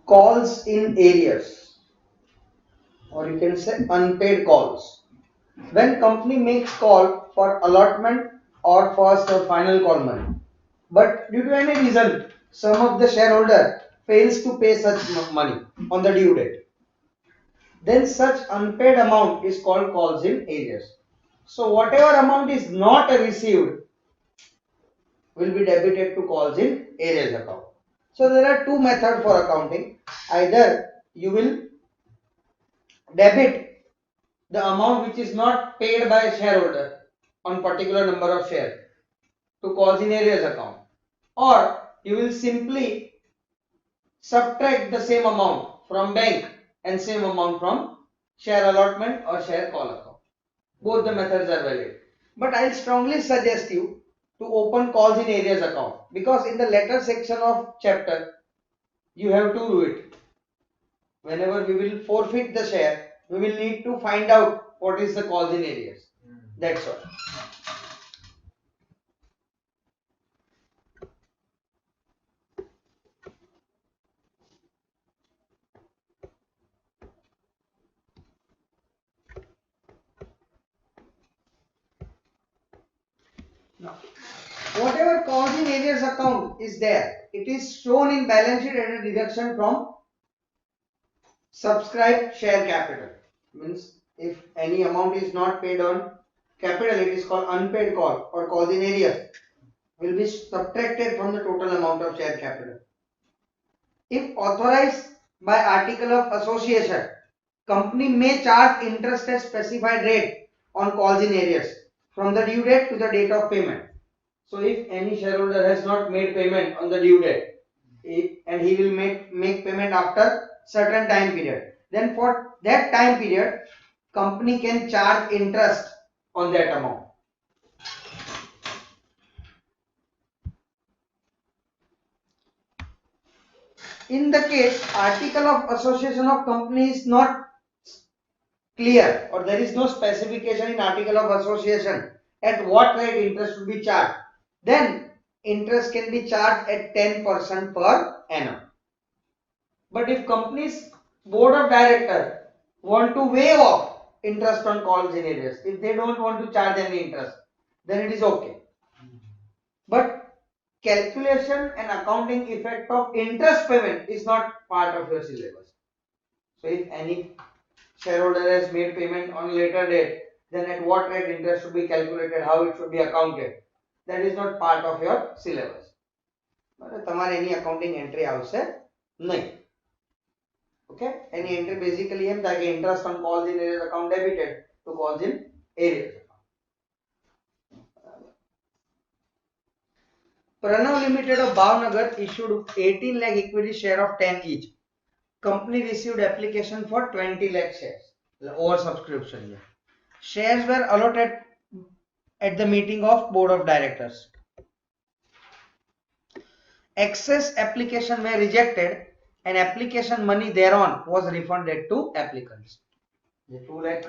Calls in arrears, or you can say unpaid calls. When company makes call for allotment or first or final call money, but due to any reason, some of the shareholder fails to pay such money on the due date, then such unpaid amount is called calls in arrears. So whatever amount is not received will be debited to calls in arrears account. So there are two methods for accounting. Either you will debit the amount which is not paid by a shareholder on particular number of shares to calls in arrears account, or you will simply subtract the same amount from bank and same amount from share allotment or share call account. Both the methods are valid, but I'll strongly suggest you to open calls in arrears account, because in the later section of chapter you have to do it. Whenever we will forfeit the share, we will need to find out what is the calls in arrears. That's all. Now, whatever calls in arrears account is there, it is shown in balance sheet as a deduction from subscribed share capital. Means if any amount is not paid on capital, it is called unpaid call or calls in arrears, will be subtracted from the total amount of share capital. If authorized by article of association, company may charge interest at specified rate on calls in arrears from the due date to the date of payment. So if any shareholder has not made payment on the due date, and he will make payment after certain time period, then for that time period company can charge interest on that amount. In the case article of association of company is not clear, or there is no specification in article of association at what rate interest will be charged, then interest can be charged at 10% per annum. But if company's board of directors want to waive off interest on calls in arrears, if they don't want to charge any interest, then it is okay. But calculation and accounting effect of interest payment is not part of your syllabus. So if any shareholder has made payment on later date, then at what rate interest should be calculated, how it should be accounted, that is not part of your syllabus. તમારે એની accounting entry આવશે નહીં. Okay, any entry basically એમ થાય કે interest on calls in arrears account debited to calls in arrears account. Pranav Limited of Bhavnagar issued 18 lakh equity share of 10 each. Company received application for 20 lakh shares. Over subscription. Shares were allotted at the meeting of board of directors. Excess application were rejected and application money thereon was refunded to applicants. The 2 lakh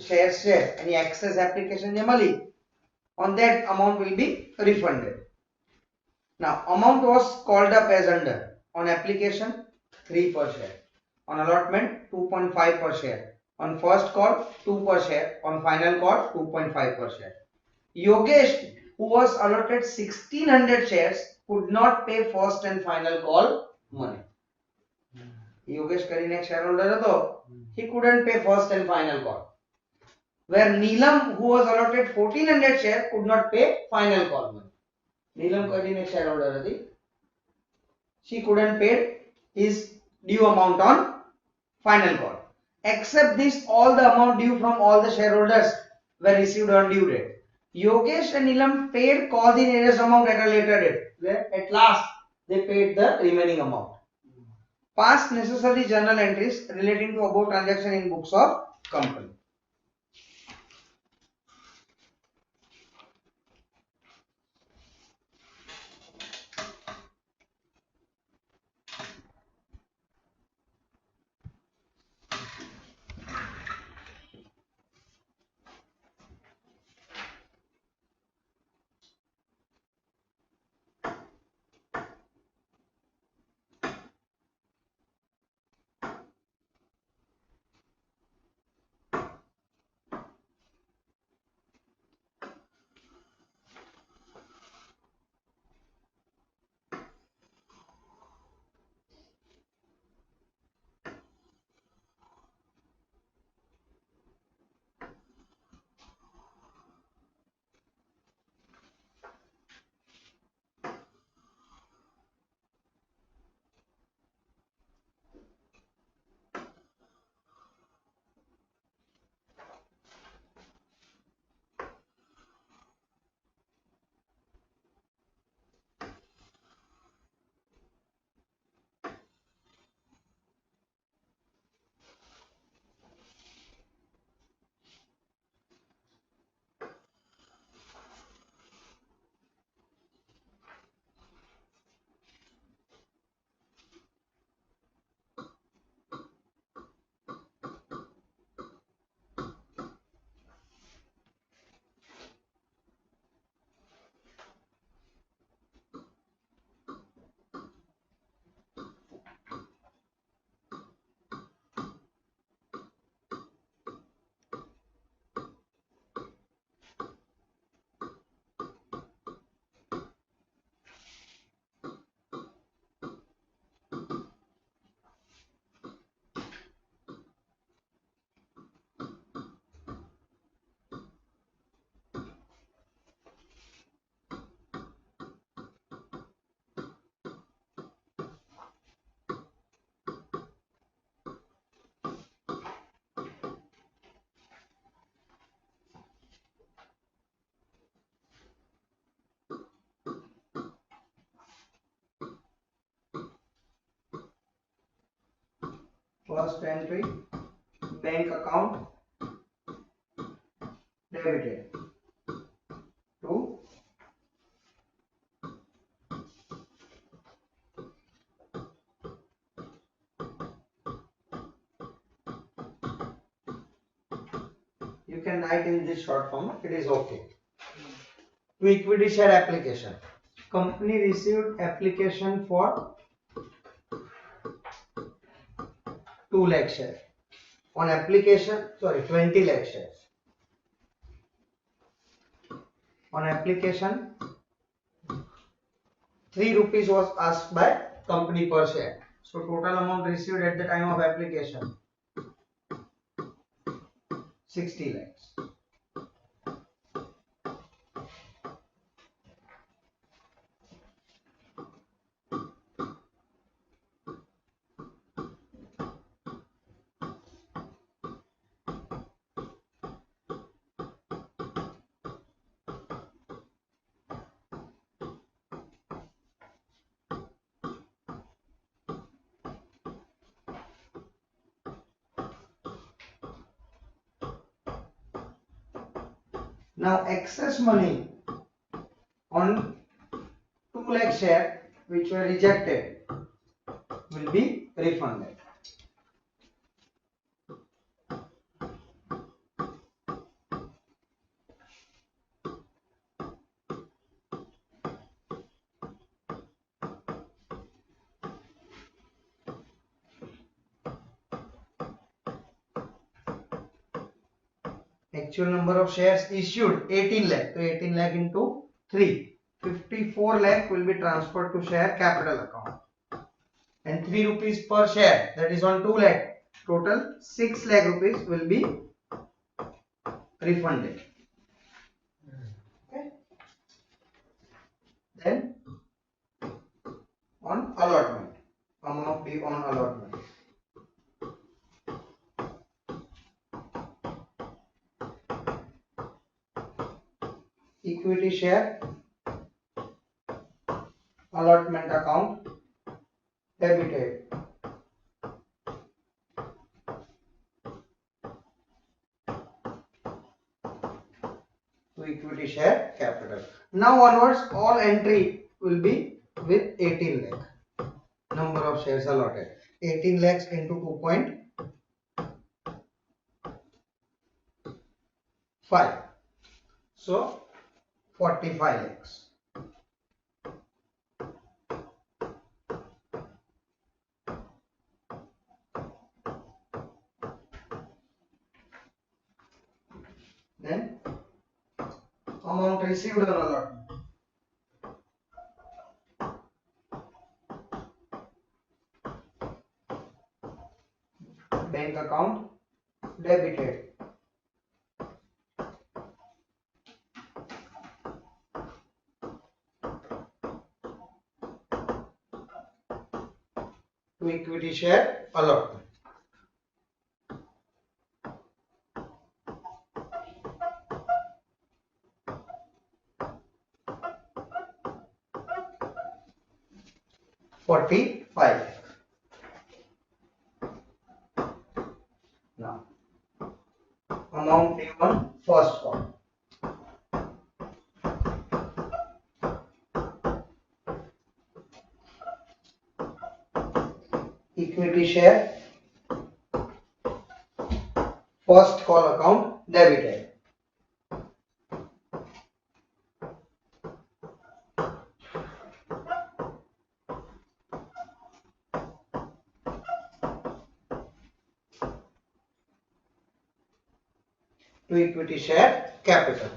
shares share, any excess application mali, on that amount will be refunded. Now amount was called up as under: on application 3 per share, on allotment 2.5 per share, on first call 2 per share, on final call 2.5 per share. Yogesh, who was allotted 1600 shares, could not pay first and final call money. Yogesh કરીને shareholder હતો, he couldn't pay first and final call. Where Neelam, who was allotted 1400 shares, could not pay final call money. Neelam કરીને shareholder હતી, she couldn't pay his due amount on final call. Except this, all the amount due from all the shareholders were received on due date. Yogesh and Neelam paid calls in arrears amount at a later date. At last, they paid the remaining amount. Past necessary journal entries relating to above transaction in books of company. First entry, bank account debited to you can write in this short form, it is okay. To equity share application. Company received application for 2 lakh shares. On application, 20 lakh shares. On application, 3 rupees was asked by company per share. So total amount received at the time of application, 60 lakhs. Now excess money on 2 lakh share which were rejected will be refunded. Actual number of shares issued 18 lakh. So 18 lakh into 3. 54 lakh will be transferred to share capital account. And 3 rupees per share, that is on 2 lakh. Total 6 lakh rupees will be refunded. Okay. Then on allotment, amount due on allotment. Equity share allotment account debited to equity share capital. Now onwards all entry will be with 18 lakh number of shares allotted. 18 lakhs into 2.5. So 45 lakhs. Then amount received on allotment. Bank account debited to equity share allotment. $45. Now amount due on first call. Equity share first call account debited. To equity share capital.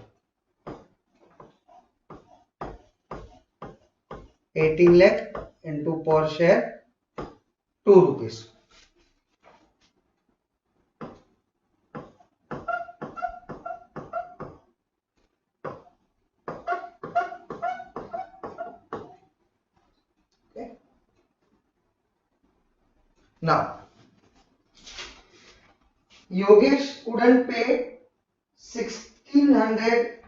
18 lakh into per share 2 rupees. Okay. Now Yogesh couldn't pay 1600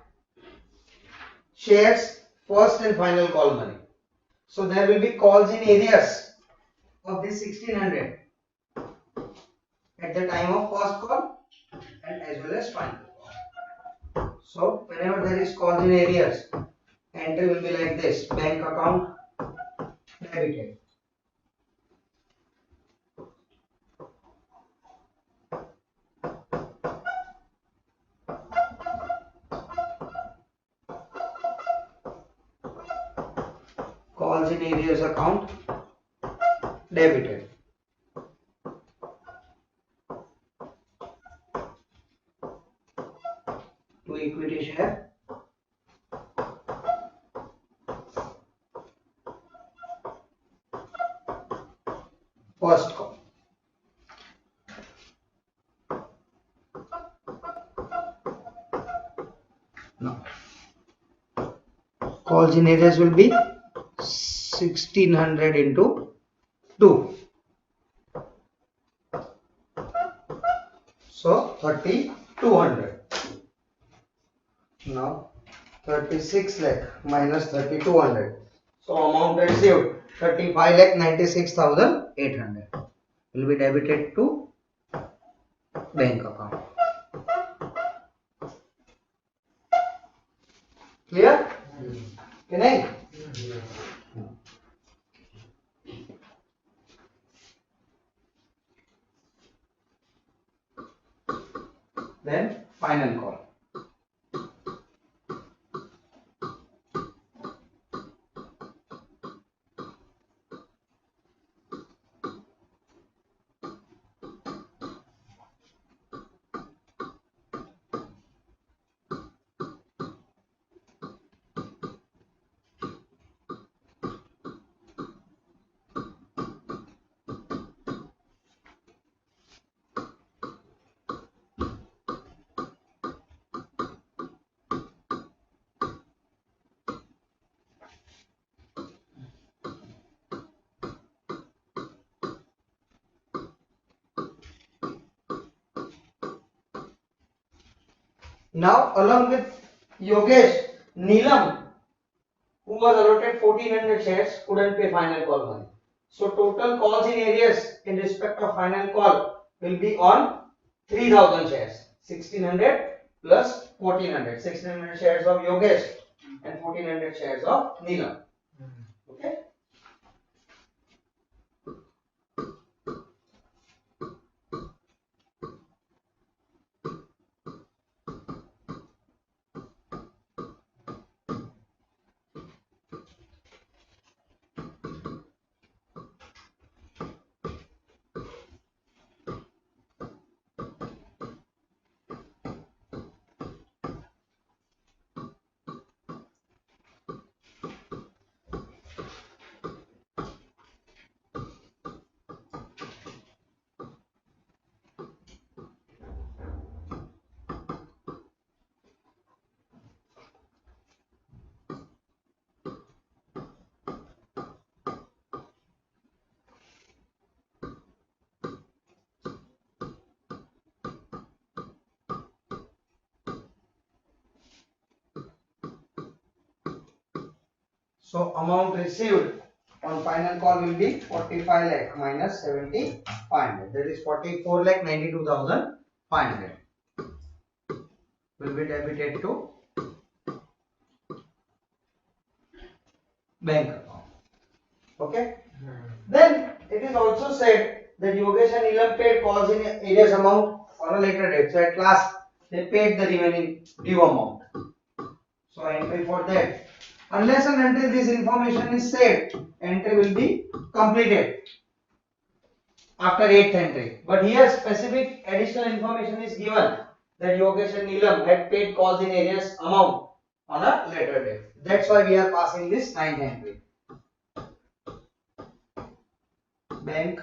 shares first and final call money. So there will be calls in areas of this 1600. at the time of first call and as well as final call. So whenever there is calls in arrears, entry will be like this: bank account debited. Calls in arrears account debited. To equity share first call. Now calls in arrears will be 1600 into 2. So 3200. Now 36 lakh minus 3200. So amount received 35,96,800 will be debited to bank account. Clear? Can I? Then final call. Now along with Yogesh, Neelam, who was allotted 1400 shares, couldn't pay final call money. So total calls in arrears in respect of final call will be on 3000 shares. 1600 plus 1400. 1600 shares of Yogesh and 1400 shares of Neelam. Okay. So amount received on final call will be 45 lakh minus 7500. That is 44 lakh 92,500 will be debited to bank account. Okay. Then it is also said that Yogesh and Neelam paid calls in arrears amount on a later date. So at last they paid the remaining due amount. So entry for that. Unless and until this information is saved, entry will be completed after 8th entry. But here specific additional information is given that Yogesh and Neelam had paid calls in arrears amount on a later date. That's why we are passing this 9th entry. Bank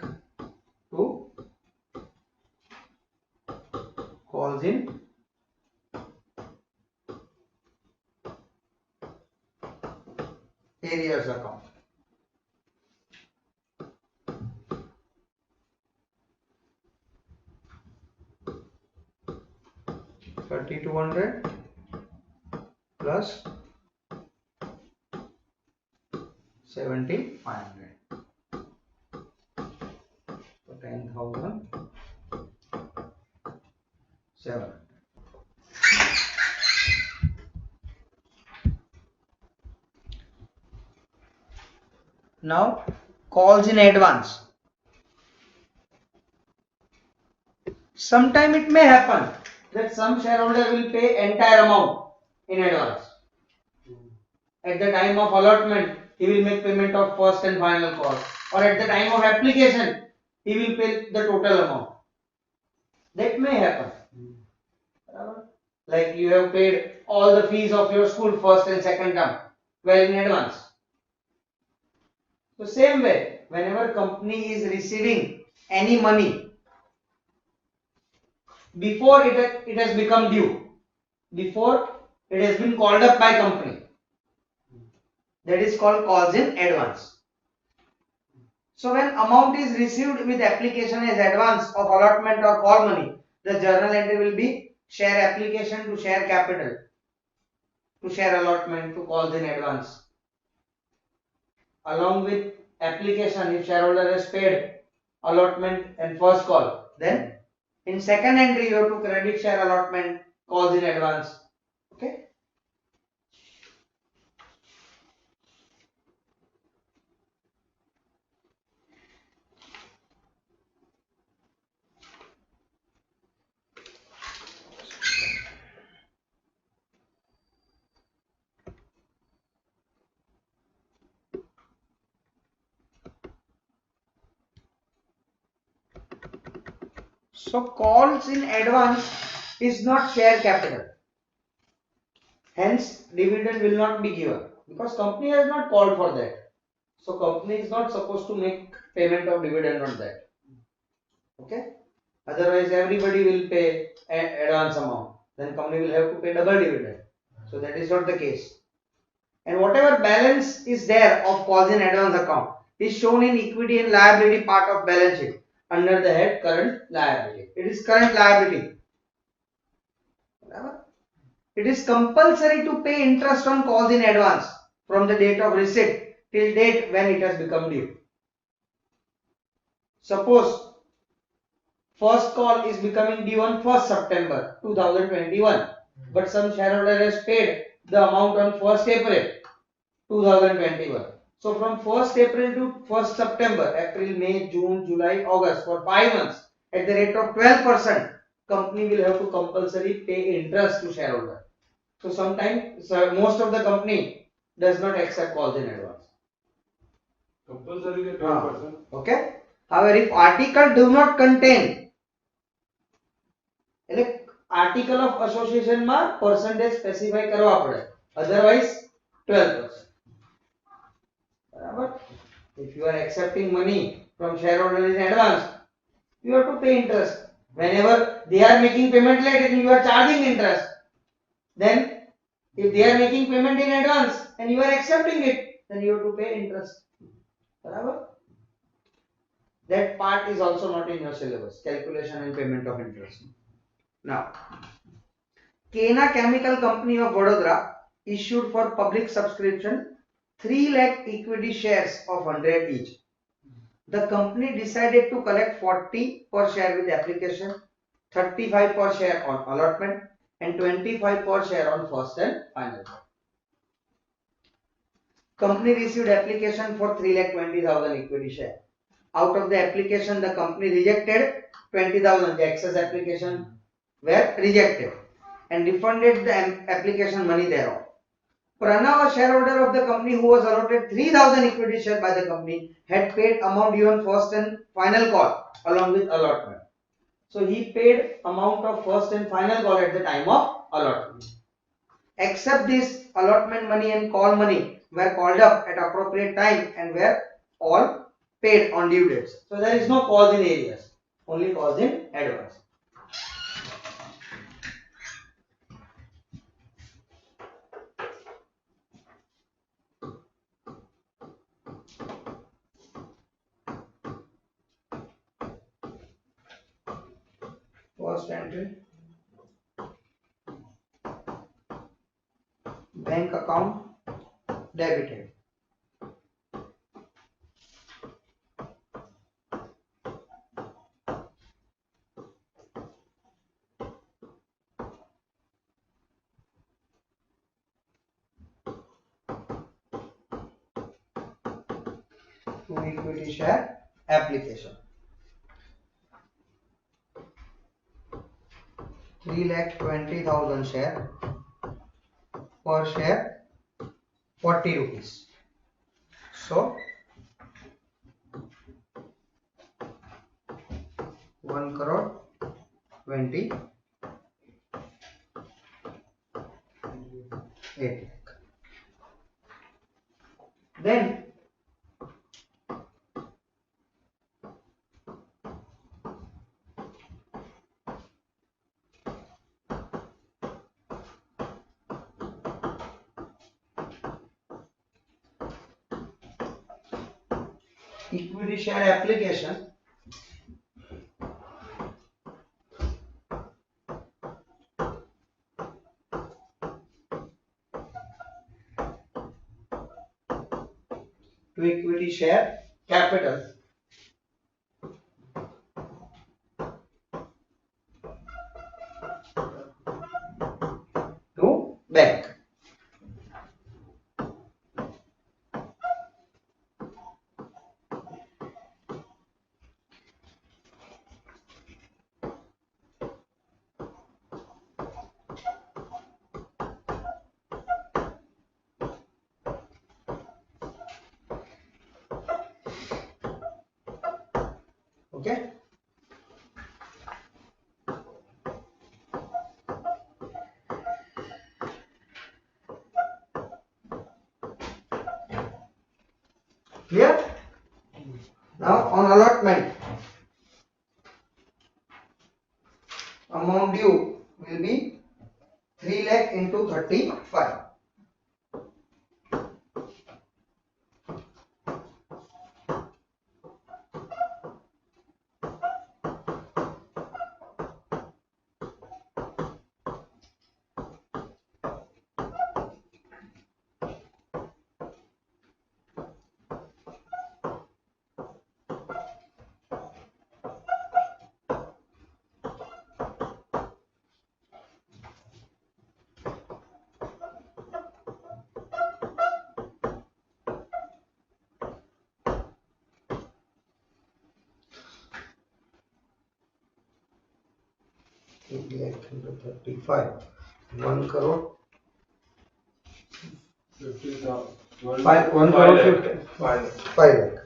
to calls in arrears account. $3,200 plus 7,500. So 10,000 700. Now calls in advance. Sometime it may happen that some shareholder will pay entire amount in advance. At the time of allotment, he will make payment of first and final call, or at the time of application, he will pay the total amount. That may happen. Like you have paid all the fees of your school first and second term well in advance. So same way, whenever company is receiving any money before it has become due, before it has been called up by company, that is called calls in advance. So when amount is received with application as advance of allotment or call money, the journal entry will be share application to share capital, to share allotment, to calls in advance. Along with application, if shareholder has paid allotment and first call, then in second entry you have to credit share allotment, calls in advance. Okay. So calls in advance is not share capital. Hence dividend will not be given because company has not called for that. So company is not supposed to make payment of dividend on that. Okay. Otherwise everybody will pay advance amount. Then company will have to pay double dividend. So that is not the case. And whatever balance is there of calls in advance account is shown in equity and liability part of balance sheet under the head current liability. It is current liability. It is compulsory to pay interest on calls in advance from the date of receipt till date when it has become due. Suppose first call is becoming due on 1st September 2021, but some shareholder has paid the amount on 1st April 2021. So from 1st April to 1st September, April, May, June, July, August, for 5 months at the rate of 12%, company will have to compulsory pay interest to shareholder. So sometimes most of the company does not accept calls in advance. Compulsory 12%. Okay. However, if article do not contain, article of association માં percentage specify કરવા પડે, otherwise 12%. બરાબર. If you are accepting money from shareholders in advance, you have to pay interest. Whenever they are making payment late and you are charging interest, then if they are making payment in advance and you are accepting it, then you have to pay interest. બરાબર. That part is also not in your syllabus, calculation and payment of interest. Now, Kena Chemical Company of Vadodara issued for public subscription 3 lakh equity shares of 100 each. The company decided to collect 40 per share with application, 35 per share on allotment, and 25 per share on first and final. Company received application for 3,20,000 equity share. Out of the application, the company rejected 20,000. The excess application were rejected and refunded the application money thereof. Pranav, a shareholder of the company who was allotted 3,000 equity share by the company, had paid amount due on first and final call along with allotment. So he paid amount of first and final call at the time of allotment. Except this, allotment money and call money were called up at appropriate time and were all paid on due dates. So there is no cause in areas, only cause in advance. First entry, bank account debited. to equity share application. 3,20,000 share, per share 40 rupees. So 1 crore 28 lakh. Then equity share application to equity share capital to bank. Okay. Clear? Now on allotment, amount due will be 3 lakh into 35. Lakh into 35, 1 crore 50,000. 1 crore 50, 5 lakh.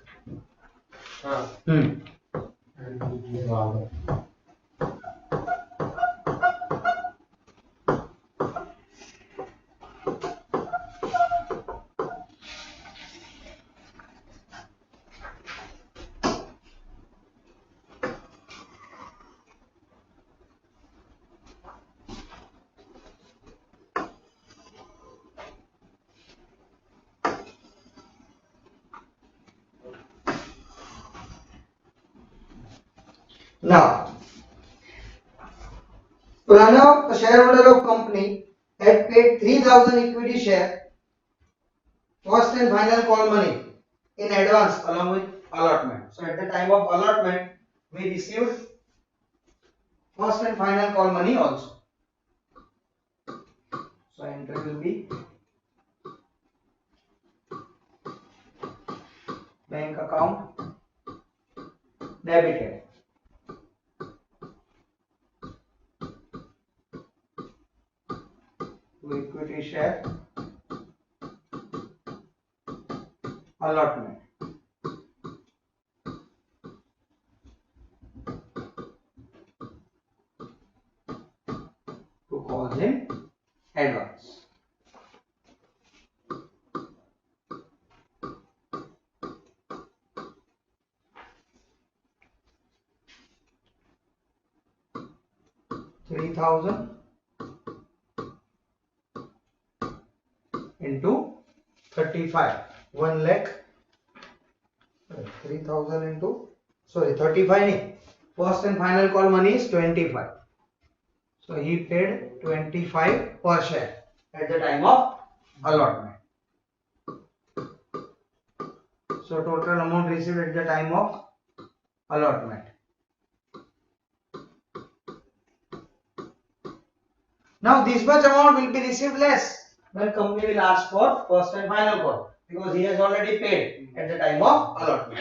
Now, Pranav, the shareholder of company, had paid 3,000 equity share, first and final call money in advance along with allotment. So at the time of allotment, we received first and final call money also. So entry will be bank account debited. To equity share allotment. To cause in advance. $3,000 into 35, 1 lakh. 3,000 into 35. First and final call money is 25. So he paid 25 per share at the time of allotment. So total amount received at the time of allotment. Now this much amount will be received less when company will ask for first and final call. because he has already paid at the time of allotment.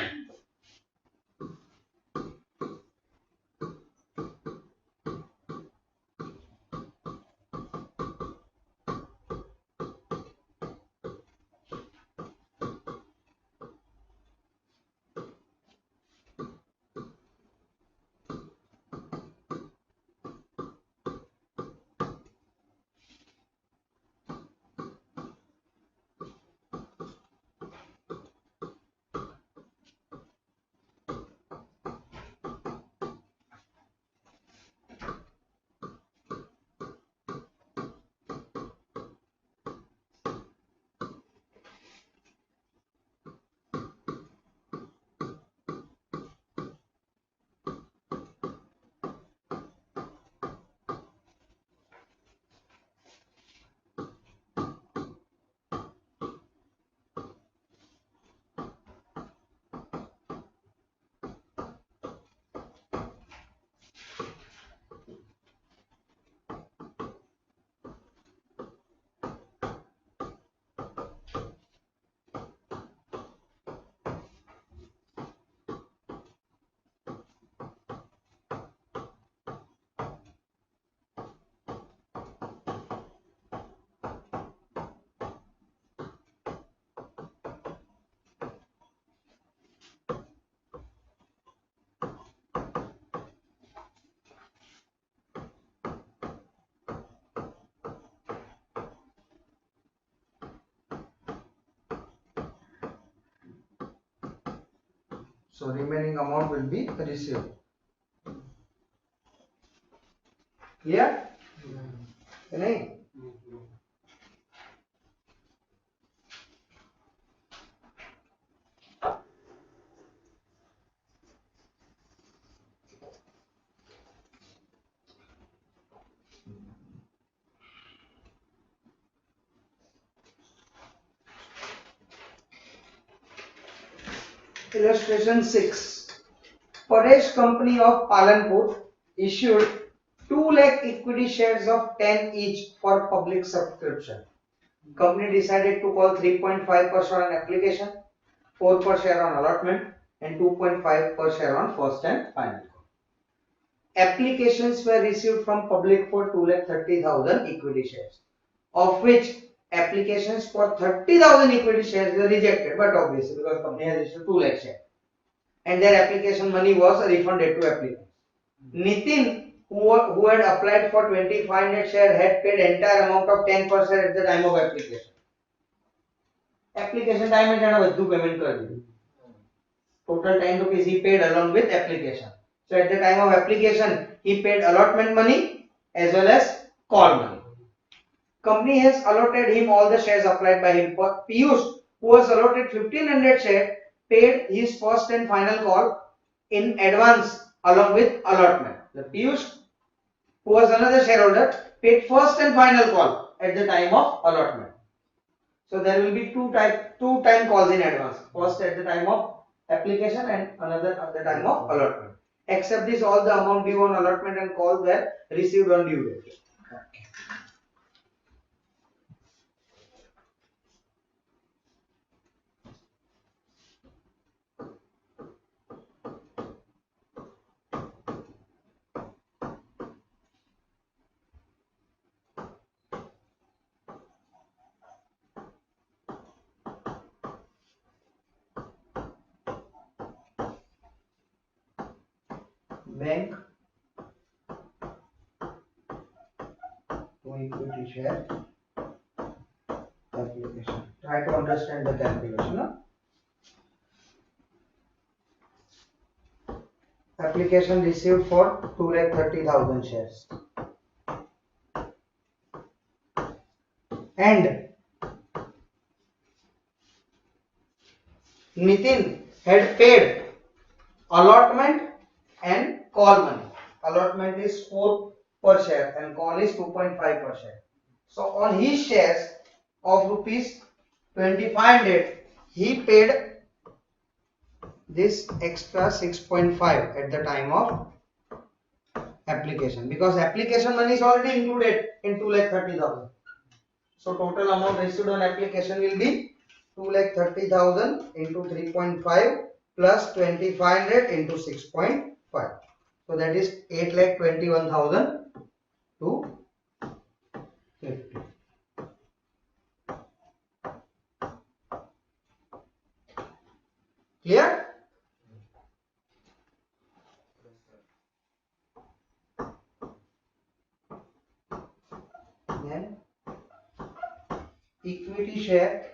So remaining amount will be received. Clear? नहीं? Illustration 6. Paresh Company of Palanpur issued 2 lakh equity shares of 10 each for public subscription. Company decided to call 3.5 per share on application, 4 per share on allotment, and 2.5 per share on first and final call. Applications were received from public for 2,30,000 equity shares, of which applications for 30,000 equity shares were rejected, but obviously because company has issued 2 lakh shares, and their application money was refunded to applicants. Nitin, who had applied for 2,500 shares, had paid entire amount of 10% at the time of application. Application time में जाना बच्चों payment कर दी. Total 10 rupees he paid along with application. So at the time of application, he paid allotment money as well as call money. Company has allotted him all the shares applied by him. Piyush, who was allotted 1,500 shares, paid his first and final call in advance along with allotment. The Piyush, who was another shareholder, paid first and final call at the time of allotment. So there will be two time calls in advance. First at the time of application and another at the time of allotment. Except this, all the amount due on allotment and call were received on due date. Okay. Bank to equity share application. Try to understand the calculation. No? Application received for 2,30,000 shares. And Nitin had paid allotment and call money. Allotment is 4 per share and call is 2.5 per share. So on his shares of rupees 2,500, he paid this extra 6.5 at the time of application, because application money is already included in 2,30,000. So total amount received on application will be 2,30,000 into 3.5 plus 2,500 into 6.5. So that is 8,21,250. Clear? Then equity share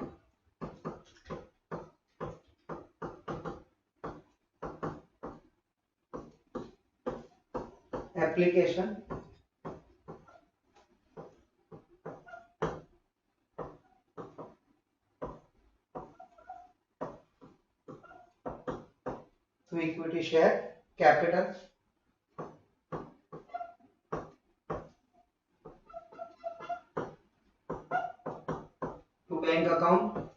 application to equity share capital to bank account,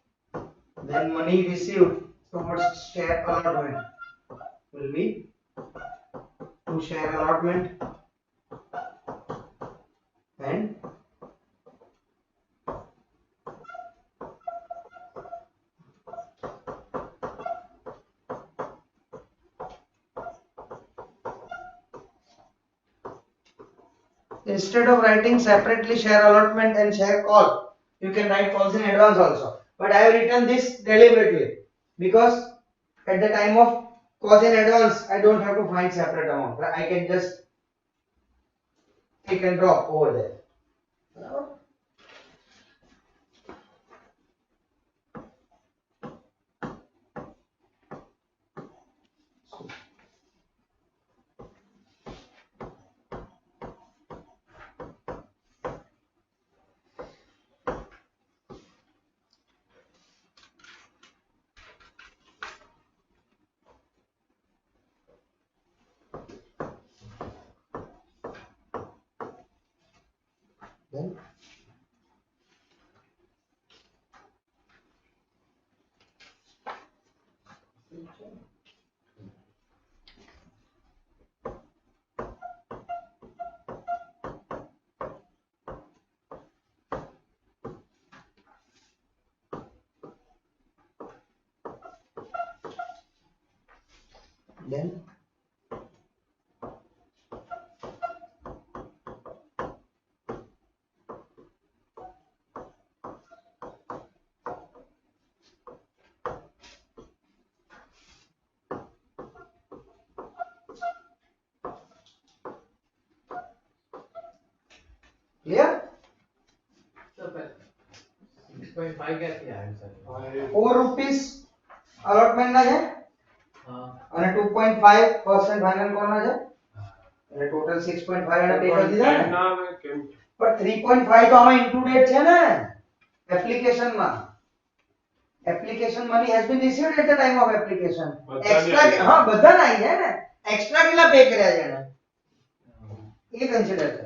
then money received towards share allotment will be to share allotment and instead of writing separately share allotment and share call, you can write calls in advance also. But I have written this deliberately because at the time of calls in advance, I don't have to find separate amount. I can just take and drop over there. Then then clear? 6.5 क्या थी answer? 4 rupees allotment ના છે અને 2.5% final કોના છે એટલે total 6.5 અને pay કરી દીધા ને પણ 3.5 તો આમાં ઇન્ક્લુડેડ છે ને એપ્લિકેશન માં application money has been received at the time of application extra હા બધા ના આવી જાય ને એક્સ્ટ્રા કેટલા પે કર્યા છે એને એ કન્સિડર કરો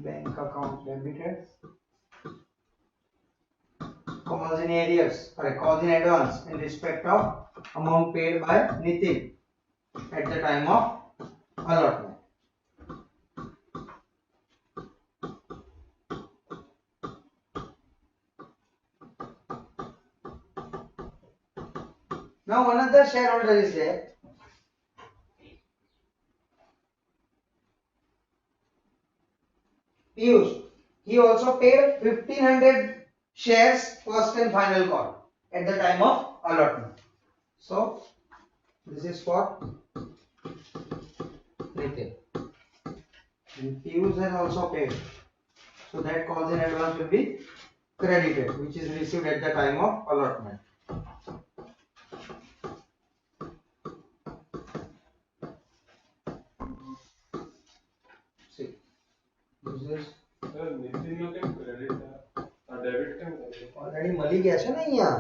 bank account debited calls in arrears sorry calls in advance in respect of amount paid by Nitin at the time of allotment Now another shareholder is there. Piyush. He also paid 1500 shares first and final call at the time of allotment. So this is for retail. And Piyush has also paid. So that calls in advance will be credited, which is received at the time of allotment. See, this is Nitin નો કેમ credit આ debit કેમ કરે already મળી ગયા છે ને અહીંયા.